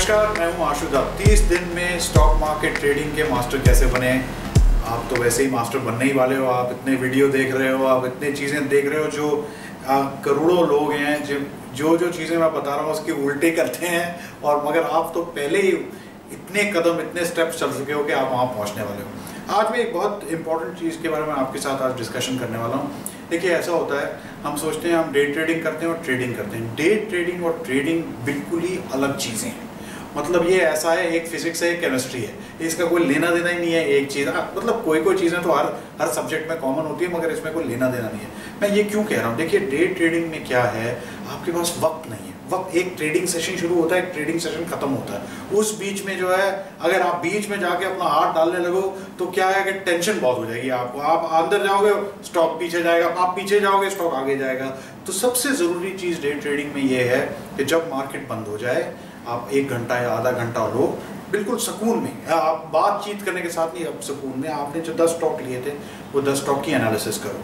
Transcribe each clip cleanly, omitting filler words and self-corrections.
नमस्कार, मैं हूं आशुदाब। 30 दिन में स्टॉक मार्केट ट्रेडिंग के मास्टर कैसे बने। आप तो वैसे ही मास्टर बनने ही वाले हो। आप इतने वीडियो देख रहे हो, आप इतनी चीज़ें देख रहे हो, जो करोड़ों लोग हैं जो चीज़ें मैं बता रहा हूँ उसके उल्टे करते हैं। और मगर आप तो पहले ही इतने कदम, इतने स्टेप्स चल चुके हो कि आप वहाँ पहुँचने वाले हो। आज मैं एक बहुत इंपॉर्टेंट चीज़ के बारे में आपके साथ आज डिस्कशन करने वाला हूँ। देखिए, ऐसा होता है, हम सोचते हैं हम डे ट्रेडिंग करते हैं और ट्रेडिंग करते हैं। डे ट्रेडिंग और ट्रेडिंग बिल्कुल ही अलग चीज़ें हैं। मतलब ये ऐसा है, एक फिजिक्स है, एक केमिस्ट्री है, इसका कोई लेना देना ही नहीं है एक चीज़। मतलब कोई चीज़ें तो हर सब्जेक्ट में कॉमन होती है, मगर इसमें कोई लेना देना नहीं है। मैं ये क्यों कह रहा हूँ? देखिए, डे ट्रेडिंग में क्या है, आपके पास वक्त नहीं है। वक्त, एक ट्रेडिंग सेशन शुरू होता है, एक ट्रेडिंग सेशन खत्म होता है। उस बीच में जो है, अगर आप बीच में जाके अपना हाथ डालने लगो तो क्या है कि टेंशन बहुत हो जाएगी आपको। आप अंदर जाओगे, स्टॉक पीछे जाएगा, आप पीछे जाओगे, स्टॉक आगे जाएगा। तो सबसे ज़रूरी चीज़ डे ट्रेडिंग में ये है कि जब मार्केट बंद हो जाए, आप 1 घंटा या आधा घंटा लो, बिल्कुल सुकून में, आप बातचीत करने के साथ नहीं, अब सुकून में आपने जो 10 स्टॉक लिए थे वो 10 स्टॉक की एनालिसिस करो।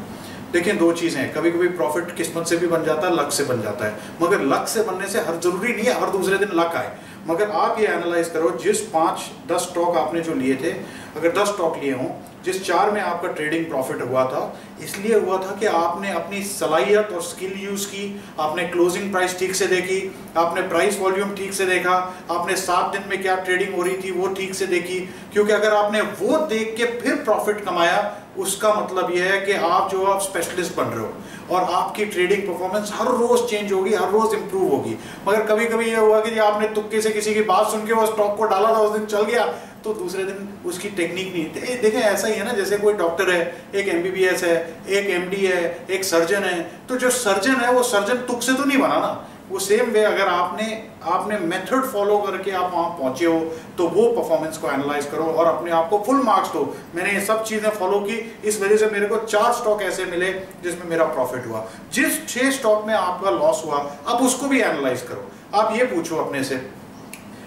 देखिए, 2 चीज़ें हैं, कभी कभी प्रॉफिट किस्मत से भी बन जाता है, लक से बन जाता है। मगर लक से बनने से हर जरूरी नहीं है हर दूसरे दिन लक आए। मगर आप ये एनालाइज करो, जिस 5-10 स्टॉक आपने जो लिए थे, अगर 10 स्टॉक लिए हों, जिस 4 में आपका ट्रेडिंग प्रॉफिट हुआ था, इसलिए हुआ था कि आपने अपनी सलाहियत और स्किल यूज़ की, आपने क्लोजिंग प्राइस ठीक से देखी, आपने प्राइस वॉल्यूम ठीक से देखा, आपने 7 दिन में क्या ट्रेडिंग हो रही थी वो ठीक से देखी। क्योंकि अगर आपने वो देख के फिर प्रॉफिट कमाया, उसका मतलब यह है कि आप जो आप स्पेशलिस्ट बन रहे हो और आपकी ट्रेडिंग परफॉर्मेंस हर रोज चेंज होगी, हर रोज इंप्रूव होगी। मगर कभी कभी ये हुआ कि आपने तुक्के से किसी की बात सुन के वो स्टॉक को डाला था, उस दिन चल गया, तो दूसरे दिन उसकी टेक्निक नहीं थी। देखें, ऐसा ही है ना, जैसे कोई डॉक्टर है, एक MBBS है, एक MD है, एक सर्जन है। तो जो सर्जन है वो सर्जन तुक से तो नहीं बना ना। वो सेम वे अगर आपने मेथड फॉलो करके आप वहाँ पहुँचे हो, तो वो परफॉर्मेंस को एनालाइज करो और अपने आप को फुल मार्क्स दो। मैंने ये सब चीज़ें फॉलो की, इस वजह से मेरे को 4 स्टॉक ऐसे मिले जिसमें मेरा प्रॉफिट हुआ। जिस 6 स्टॉक में आपका लॉस हुआ, अब उसको भी एनालाइज करो। आप ये पूछो अपने से,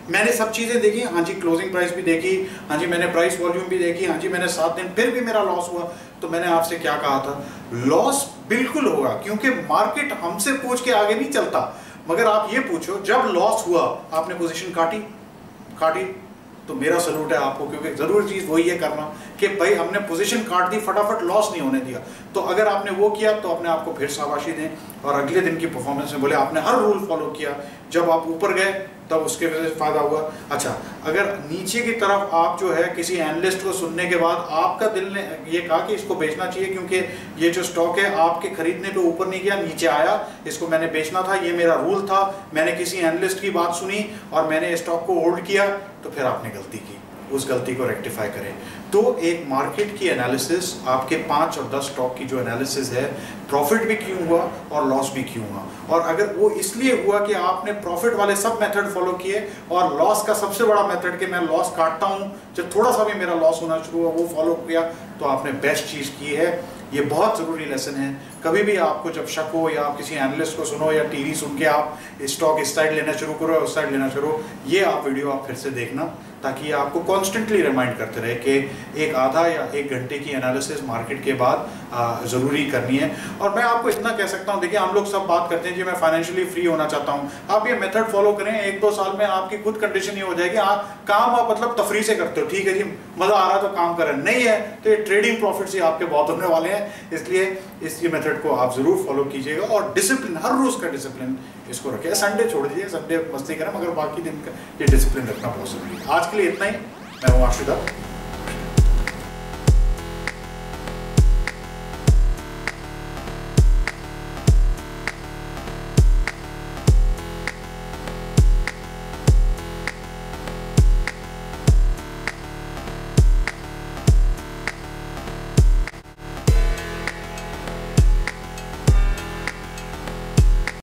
मैंने सब चीज़ें देखी, हाँ जी, क्लोजिंग प्राइस भी देखी, हाँ जी, मैंने प्राइस वॉल्यूम भी देखी, हाँ जी, मैंने 7 दिन, फिर भी मेरा लॉस हुआ। तो मैंने आपसे क्या कहा था? लॉस बिल्कुल होगा, क्योंकि मार्केट हमसे पूछ के आगे नहीं चलता। मगर आप ये पूछो, जब लॉस हुआ आपने पोजीशन काटी, तो मेरा सलूट है आपको, क्योंकि जरूरी चीज़ वही है करना कि भाई हमने पोजीशन काट दी, फटाफट लॉस नहीं होने दिया। तो अगर आपने वो किया तो अपने आप को फिर शाबाशी दें और अगले दिन की परफॉर्मेंस में बोले आपने हर रूल फॉलो किया। जब आप ऊपर गए तब उसके वजह से फायदा हुआ। अच्छा, अगर नीचे की तरफ आप जो है किसी एनालिस्ट को सुनने के बाद आपका दिल ने ये कहा कि इसको बेचना चाहिए, क्योंकि ये जो स्टॉक है आपके खरीदने पे ऊपर नहीं गया, नीचे आया, इसको मैंने बेचना था, ये मेरा रूल था, मैंने किसी एनालिस्ट की बात सुनी और मैंने स्टॉक को होल्ड किया, तो फिर आपने गलती की। उस गलती को रेक्टिफाई करें। तो एक मार्केट की एनालिसिस, आपके 5 और 10 स्टॉक की जो एनालिसिस है, प्रॉफिट भी क्यों हुआ और लॉस भी क्यों हुआ, और अगर वो इसलिए हुआ कि आपने प्रॉफिट वाले सब मेथड फॉलो किए और लॉस का सबसे बड़ा मेथड कि मैं लॉस काटता हूँ, जब थोड़ा सा भी मेरा लॉस होना शुरू हुआ, वो फॉलो किया, तो आपने बेस्ट चीज़ की है। ये बहुत ज़रूरी लेसन है। कभी भी आपको जब शक हो, या आप किसी एनालिस्ट को सुनो या टीवी सुन के आप स्टॉक इस साइड लेना शुरू करो, उस साइड लेना शुरू, ये आप वीडियो आप फिर से देखना, ताकि आपको कॉन्स्टेंटली रिमाइंड करते रहे कि एक आधा या 1 घंटे की एनालिसिस मार्केट के बाद ज़रूरी करनी है। और मैं आपको इतना कह सकता हूँ, देखिए, हम लोग सब बात करते हैं कि मैं फाइनेंशियली फ्री होना चाहता हूँ। आप ये मेथड फॉलो करें, 1-2 साल में आपकी खुद कंडीशन ये हो जाएगी। काम आप मतलब तफरी से करते हो, ठीक है जी, मज़ा आ रहा है तो काम करें, नहीं है तो ये ट्रेडिंग प्रॉफिट से आपके बहुत होने वाले हैं। इसलिए इस मेथड को आप ज़रूर फॉलो कीजिएगा और डिसिप्लिन, हर रोज़ का डिसिप्लिन इसको रखें। संडे छोड़ दीजिए, संडे मस्ती करें, मगर बाकी दिन का ये डिसिप्लिन रखना बहुत ज़रूरी है। आज के लिए इतना ही। मैं हूँ आशुदाब।